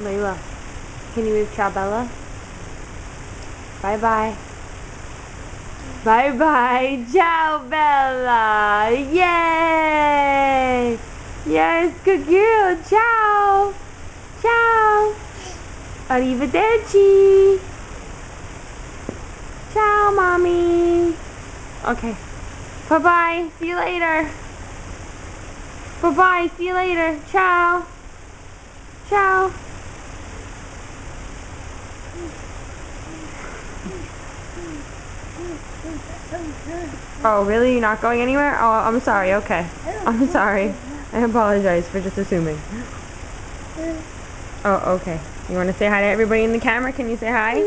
Layla, can you wave ciao Bella? Bye-bye. Bye-bye. Ciao Bella. Yay! Yes, good girl. Ciao. Ciao. Arrivederci. Ciao, mommy. Okay. Bye-bye. See you later. Bye-bye. See you later. Ciao. Ciao. Oh, really? You're not going anywhere? Oh, I'm sorry. Okay. I'm sorry. I apologize for just assuming. Oh, okay. You want to say hi to everybody in the camera? Can you say hi?